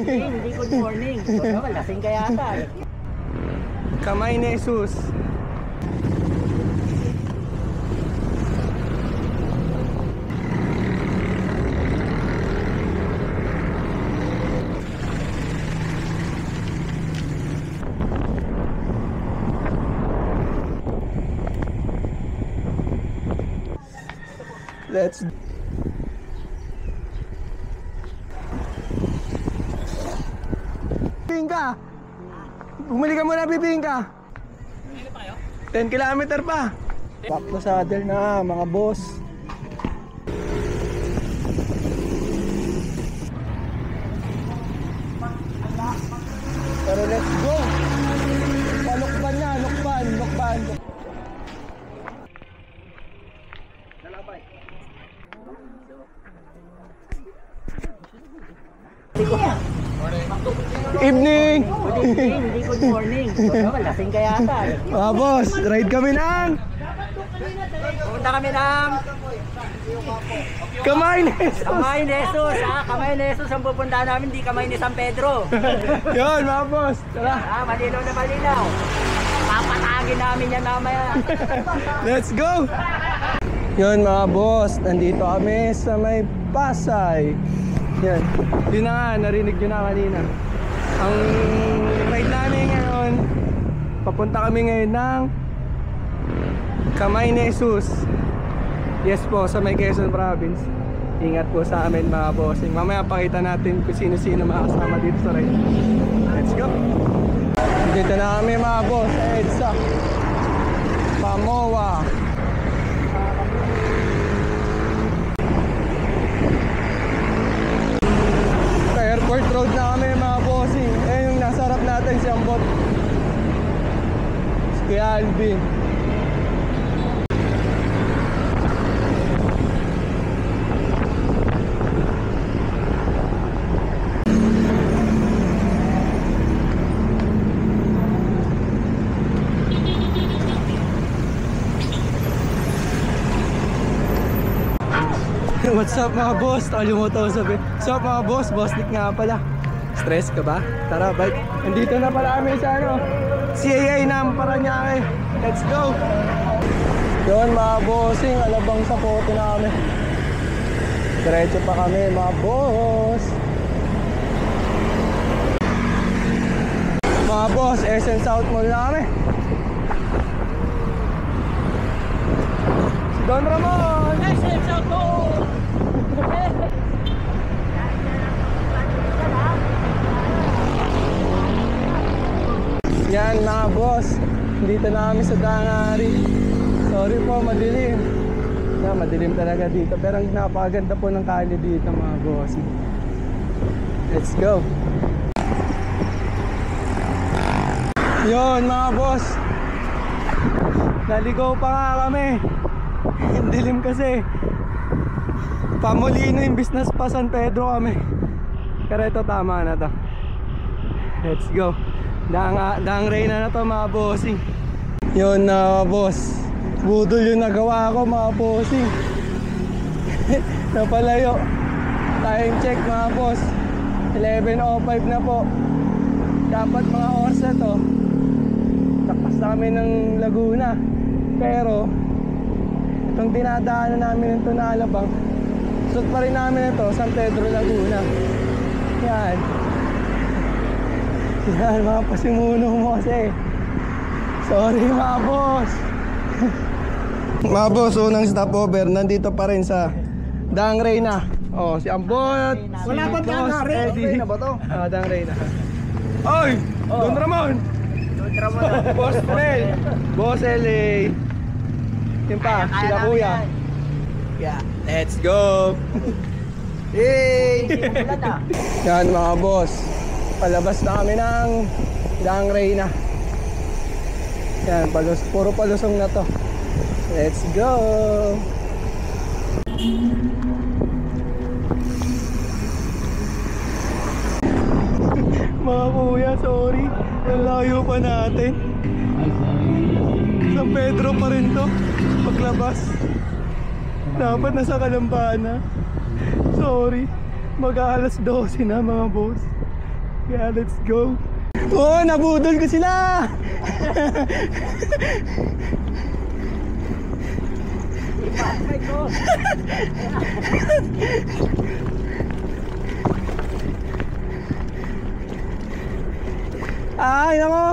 Hindi good morning. Lasing ka yata eh. Kamay ni Jesus. Let's Bibingka. Bumili ka muna, bibingka. 10 kilometer pa. Back to saddle na mga boss. Pero let's go. Palukban na, lukban. Evening! Hindi good morning. Lasing ka yata eh. Mga boss, ride kami ng Pupunta kami ng Kamay ni Jesus. Kamay ni Jesus. Kamay ni Jesus ang pupuntahan namin, di Kamay ni San Pedro. Yun mga boss, tara. Malinaw na malinaw. Papatagin namin yan mamaya. Let's go! Yun mga boss, nandito kami sa may Pasay. Yan, yun na nga, narinig nyo na kanina. Ang ride namin ngayon, papunta kami ngayon ng Kamay ni Jesus. Yes po, sa may Quezon Province. Ingat po sa amin mga bossing. Mamaya pakita natin kung sino-sino makasama dito sa ride. Let's go! Dito na kami mga boss, EDSA Pamoa. Sa airport road na kami mga bossing. Eh yung nasa harap natin si Ambot, si Kuya Alvin. What's up mga boss? Nakalimutan ko sabihin. What's up mga boss? Boss Nick nga pala. Stress ka ba? Tara bike. Andito na pala kami sa CAA ng Paranaque. Let's go! Yun mga bossing, alabang sa photo na kami. Diretso pa kami mga boss. Mga boss, SM South Mall na kami. Si Don Ramon! SM South Mall! Yan mga boss, dito na kami sa Dangari. Sorry po, madilim. Madilim talaga dito, pero napakaganda po ng kalye dito mga boss. Let's go. Yon mga boss, naligaw pa nga kami. Dilim kasi. Pamulino yung business pa San Pedro kami. Pero ito tama na to. Let's go. Daang Reyna na to mga bossing. Yun na boss, budol yung nagawa ko mga bossing. Napalayo. Time check mga boss, 11:05 na po. Dapat mga oras na to takpas na kami ng Laguna. Pero itong dinadaanan namin ito na Alabang, suot pa rin namin ito San Pedro Laguna. Yan. Yan mga pasimuno mo kasi. Sorry mga boss. Mga boss, unang stopover, nandito pa rin sa Daang Reyna. Oh, si Ambot. Wala pa Daang Reyna ba to? Daang Reyna. Oy! Don Ramon! Don Ramon. Boss Mel! Boss LA. Yun pa, sila kuya. Yeah, let's go! Hey! Yan mga boss, palabas na kami ng Daang Reyna. Yan, puro palusong na to. Let's go! Mga kuya, sorry, ang layo pa natin. San Pedro pa rin to paglabas. Dapat nasa Calambana. Sorry, mag-aalas 12 na mga boss. Kaya let's go. Oh, nabudol ko sila. Ipasay ko. Ay, nako.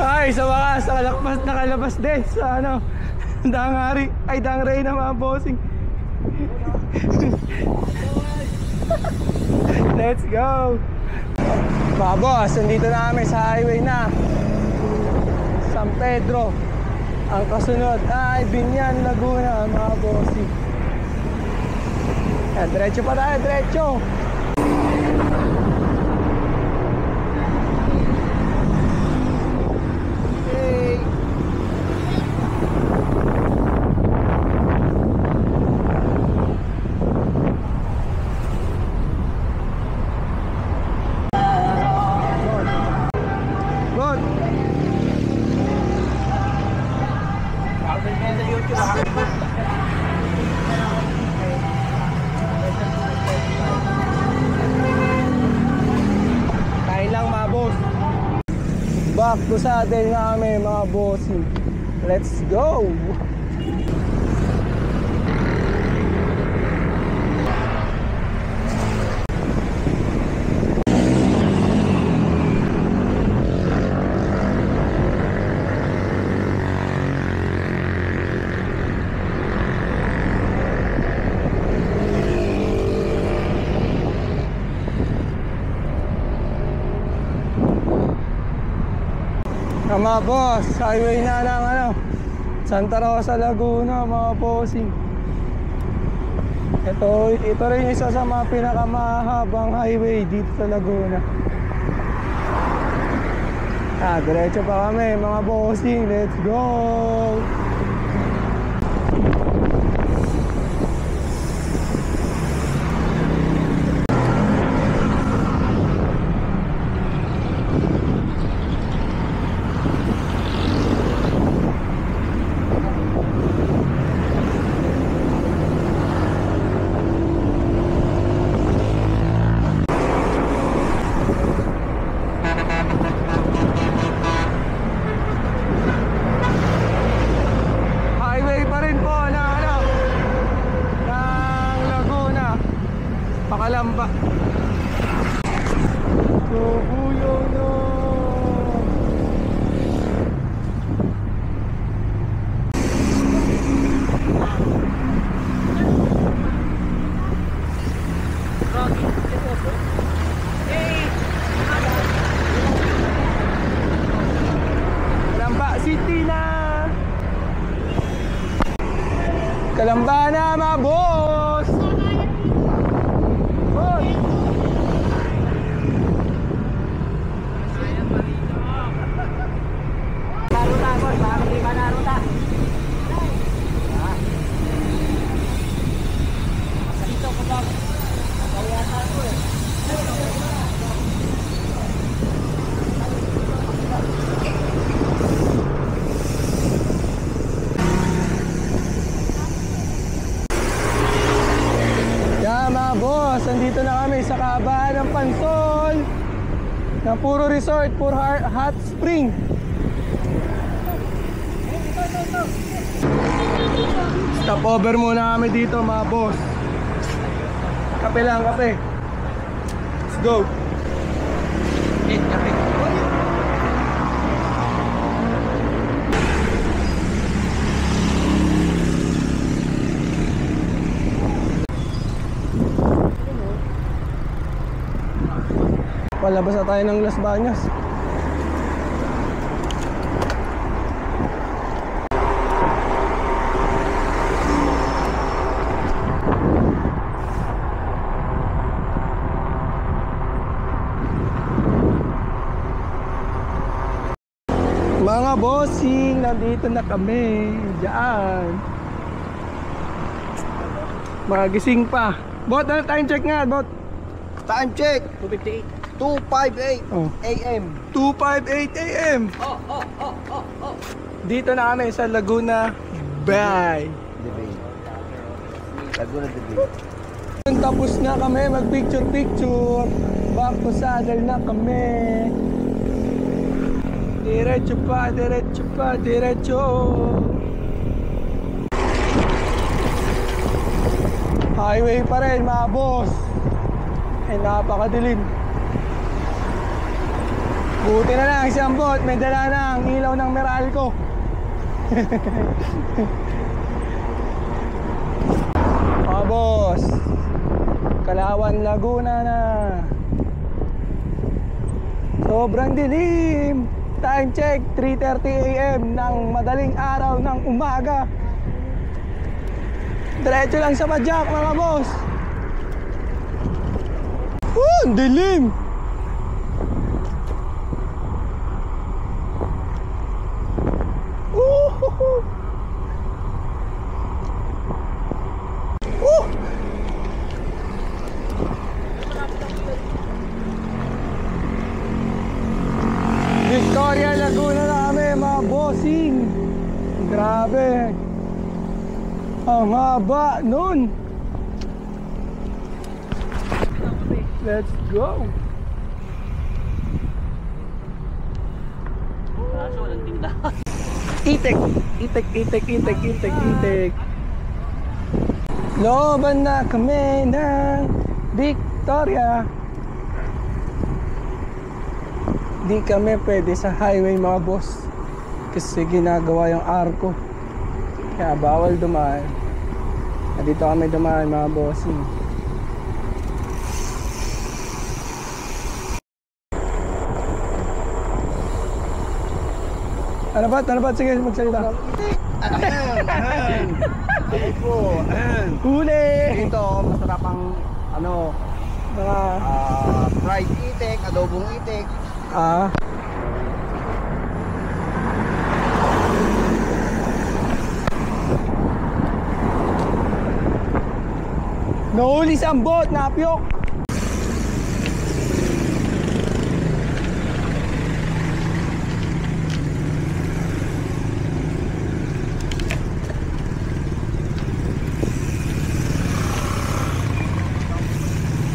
Ay, sa wakas, nakalabas din sa ano, Dangari, ay Dangray na mga bossing. Let's go. Mga boss, nandito na kami sa highway na San Pedro. Ang kasunod ay Binyan, Laguna, mga bossing. Diretso pa tayo, diretso. Back to saddle na kami mga bossing. Let's go! Mga boss, highway na ng ano, Santa Rosa, Laguna, mga bossing. Ito rin isa sa mga pinakamahabang highway dito sa Laguna. Diretso pa kami mga bossing. Let's go! Pakalamba. Kubuyo no. Kalamba City na. Kalamba na mga boss. boss, andito na kami sa kahabaan ng Pansol na puro resort, puro hot spring. Stop over muna kami dito mga boss. Kape lang, kape. Let's go. Kape. Palabas na tayo ng Las Bañas. Mga bossing, nandito na kami. Diyan. Magising pa. Bot, ano time check nga, bot? Time check. 2:58 Oh. AM. 2:58 AM. Dito na kami sa Laguna Bay. Laguna de Bay. Tapos na kami mag-picture. Back to saddle na kami. Diretso pa, diretso pa, diretso. Highway pa rin mga boss. Ay napakadilim. Buti na lang siyang bot, may dala na ang ilaw ng Meralco. Mga boss, Kalawan, Laguna na. Sobrang dilim. Time check, 3:30 AM ng madaling araw ng umaga. Diretso lang sa Padjak mga boss. Ang dilim. Victoria, Laguna na kami mga bossing. Grabe. Ang haba nun. Let's go. Itek. Loban na kami ng Victoria. Di kami pwede sa highway mga boss kasi ginagawa yung arko, kaya bawal dumaan. Dito kami dumaan mga bossing. Ano ba? Sige, magsalita. Huli! Ito, masarap ang Mga fried itik, adobong itik. Nahuli sa bot, napyok.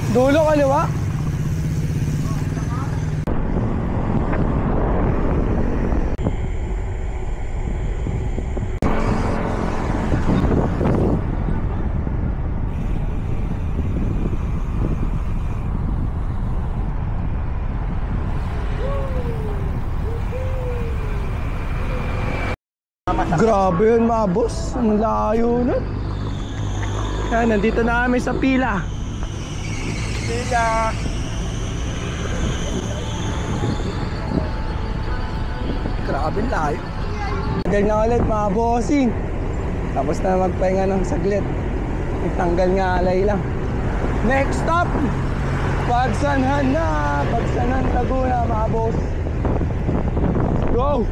Dulo kaliwa. Grabe yun mga boss. Ang layo nun. Yan, nandito na kami sa pila. Grabe layo. Tagal na ulit mga bossing. Tapos na magpahinga ng saglit. Itanggal nga alay lang. Next stop, Pagsanhan na. Pagsanhan, Laguna mga boss. Go.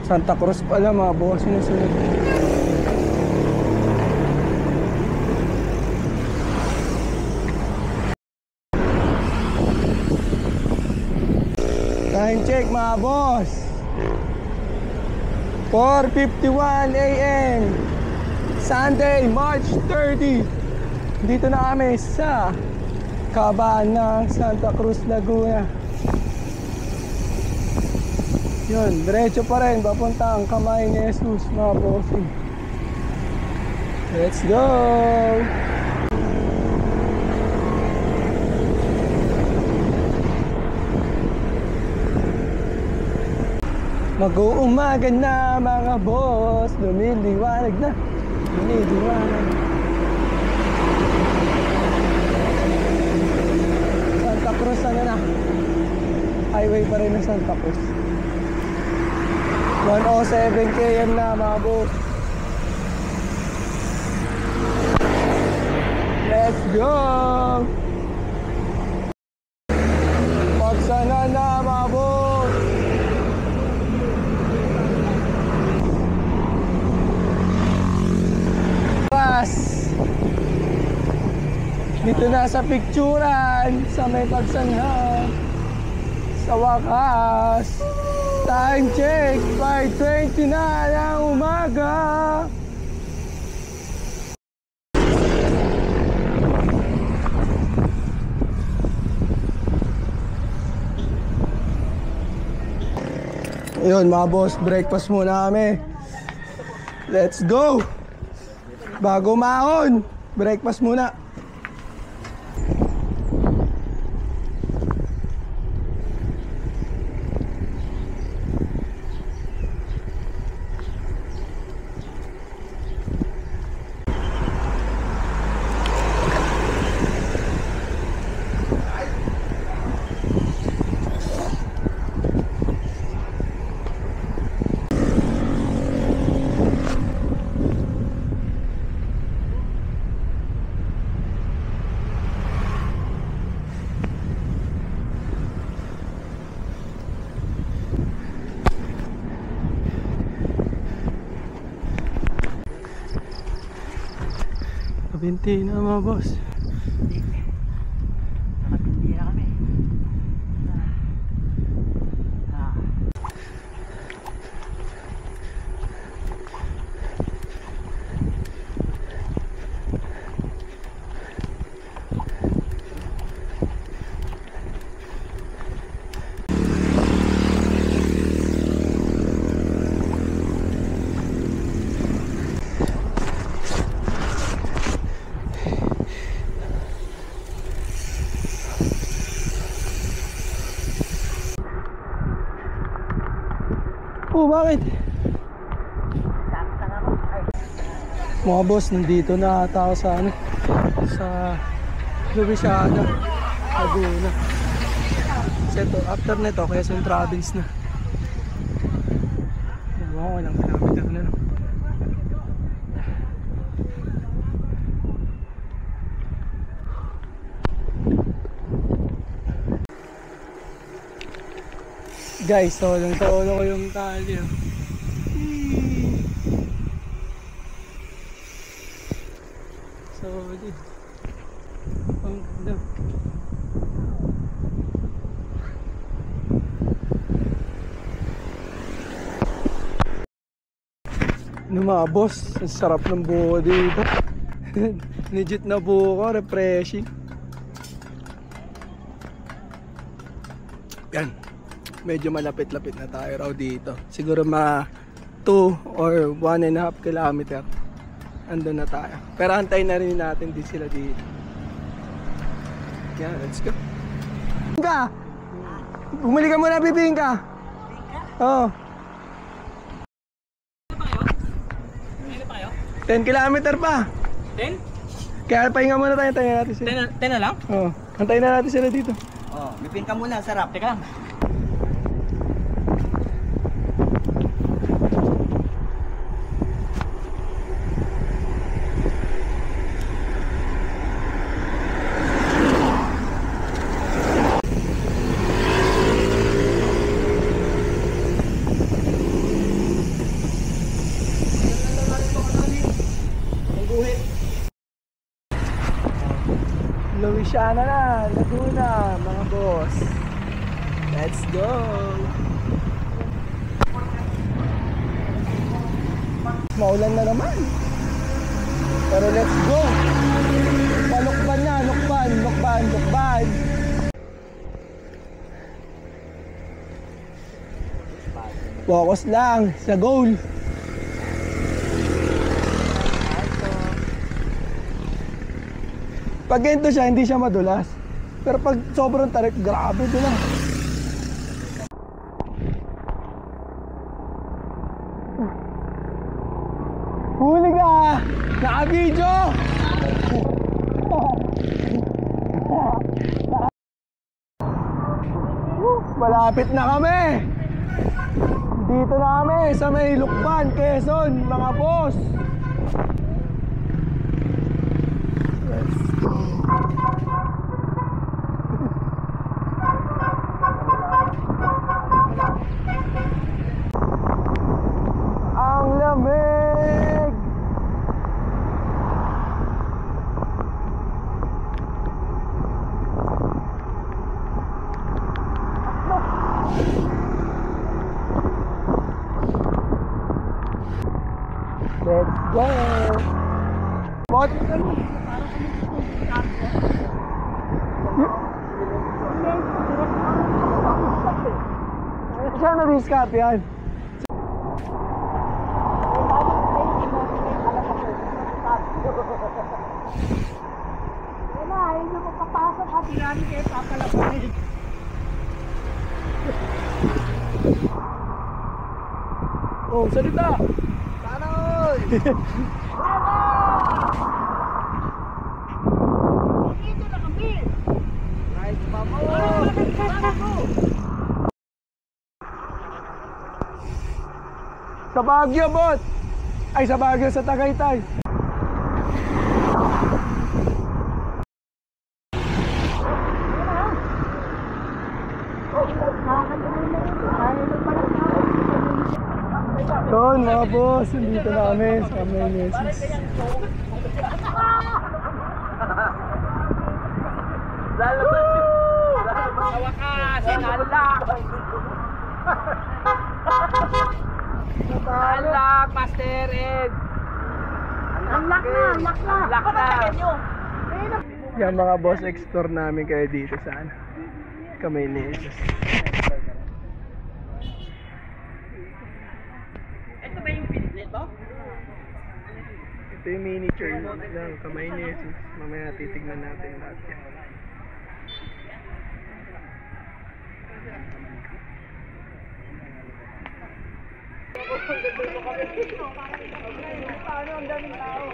Santa Cruz pala mga boss, sinusunod. Time check mga boss. 4:51 AM. Sunday, March 30. Dito na kami sa kabaan ng Santa Cruz, Laguna. Yun, diretso pa rin papunta ang Kamay ni Jesus mga bossing. Let's go! Mag-uumaga na mga boss. Lumiliwanag na. Lumiliwanag. Santa Cruz ano na. Highway pa rin ng Santa Cruz. 107 km na mga boss. Let's go! Pagsana na mga boss. Dito na sa picturan, sa may pagsanha. Sa wakas, time check, 5:20 na ng umaga. Yun mga boss, breakfast muna kami. Let's go! Bago maon, breakfast muna. Kabinti na mga boss. Nakapindi na kami. Oh, bakit? Mga boss, nandito na ata ako sa ano, sa Luisiana, Laguna. Kasi ito, after nito, Quezon Province na. Wow, walang kilometer na no. Guys, solong-solo ko yung tali. Solid. Ang ganda. Ano mga boss, ang sarap ng buko dito. Legit na buko, refreshing. Yan. Medyo malapit-lapit na tayo raw dito. Siguro mga 2 or 1.5 kilometer. Andun na tayo. Pero antayin na rin natin din sila dito. Yan, let's go. Bibingka! Bumili ka muna, bibingka! Oo. 10 kilometer pa. 10? Kaya pahinga muna tayo, antayin natin sila. 10 na lang? Oo. Antayin na natin sila dito. Oh, bibingka muna, sarap. Teka lang. Luisiana na, Laguna, mga boss. Let's go! Maulan na naman. Pero let's go! Palukban na, lukban, lukban, lukban. Focus lang sa goal. Pag ganito siya, hindi siya madulas. Pero pag sobrang tarik, grabe din lang. Huli ka! Naka-video! Malapit na kami! Dito na kami sa may Lukban, Quezon, mga boss! Let's go! Ang lamig! Let's go! Bot! Siya na-discap yan. Wala, hindi mo papasok at pinami kayo papalapanin. Oh, salita! Sanoy! Dito na kami! Right pa mo! Sa Baguio, bot! Ay, sa Baguio, sa Tagaytay. Yun, mga boss, dito na kami sa Meneses. Lalabas sa wakas! Sinalak! Sinalak, Master Ed! Unlock na! Unlock na! Yan mga boss, explore namin kayo dito sa Meneses. Ito ba yung pin nito? Ito yung miniature ng Meneses. Mamaya titignan natin lahat yan. Paano ang daming tao?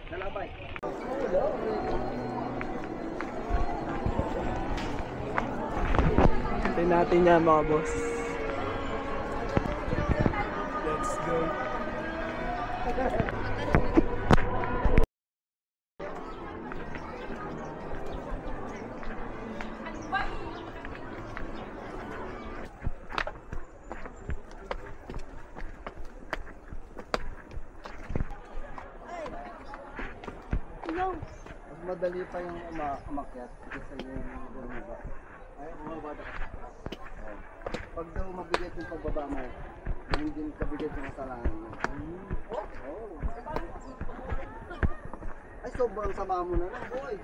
Nalabay. Hintayin natin yan mga boss. Let's go. Mas madali pa yung umakyat kaysa yung bumaba. Ay, bumaba na. Pag daw mabigat yung pagbaba mo, hindi kabigat yung kasalanan mo. Oh. Ay, sobrang sama mo na lang, boy.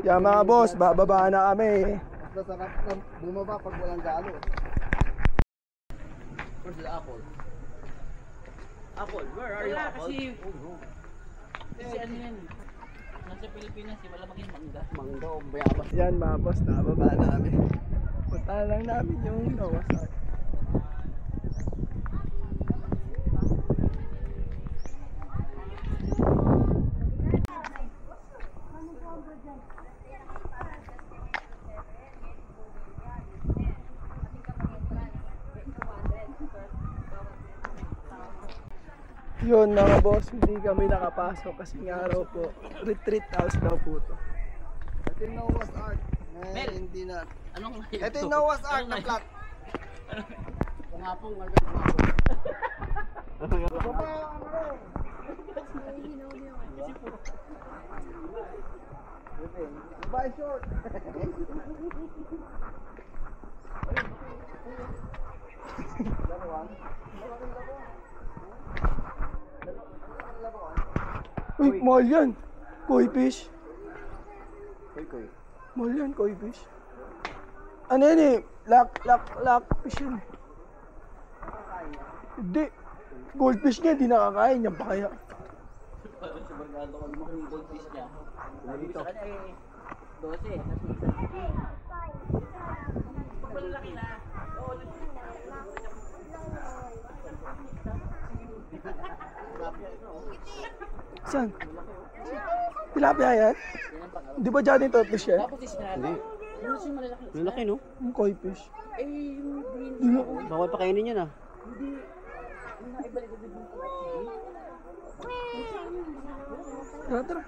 Yan mga boss, bababa na kami. Mas masarap na bumaba pag walang galo. Where's the apple? Apple, where are you, apple? Kasi ano yan, nasa Pilipinas, wala maging mangga. Mangga o bayabas. Yan mga boss, nababa na kami. Punta lang namin yung Noah's Ark. Yun mga boss, hindi kami nakapasok kasi nga raw po, retreat house daw po to. Ito yung Noah's Ark. Mel. Hindi na. Anong Ito yung Noah's Ark na flat. Pangapong, Baba, Baba short. Uy, mahal yan. Koi fish. Koy. Mahal yan, koi fish. Ano yan eh? Lock fish yun. Hindi. Goldfish niya, hindi nakakain. Yan pa kaya. Sa barkado ko, lumaki yung goldfish niya. Sa kanya eh, 12, tapos isang king. Malaki na. Oo, Saan? Tilapia yan? Di ba dyan yung fish yan? tapos is natin. Ano siya malalaki? Malaki no? Yung koi fish. Eh, yung green. Di na. Bawal pa kainin yan ah. Hindi. Yung naibalik ko din yung sige. Tara, tara.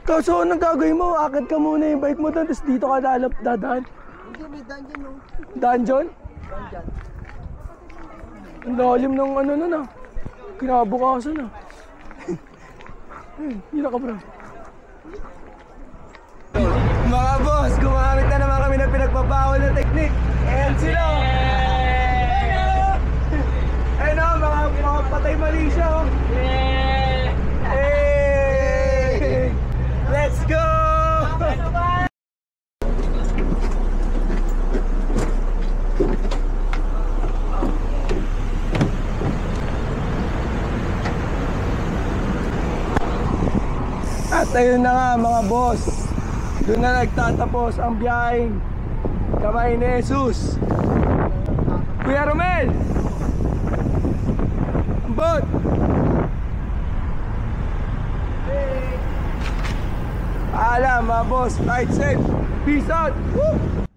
Kaso anong gagawin mo? Akit ka muna yung bike mo doon, tapos dito ka dadaan. Hindi, may dungeon no. Dungeon? Dungeon. Ang lalim ng ano nun ah. Kinabukasan ah. Hindi na ka bro. Mga boss, gumamit na naman kami ng pinagpapawal na technique. Ayan sila oh. Ayun oh, mga patay mali siya oh. Hey! Let's go! At ayun na nga mga boss, doon na nagtatapos ang biyaheng Kamay ni Jesus. Kuya Romel! Ambot! Paalam mga boss, ride safe, peace out! Woo!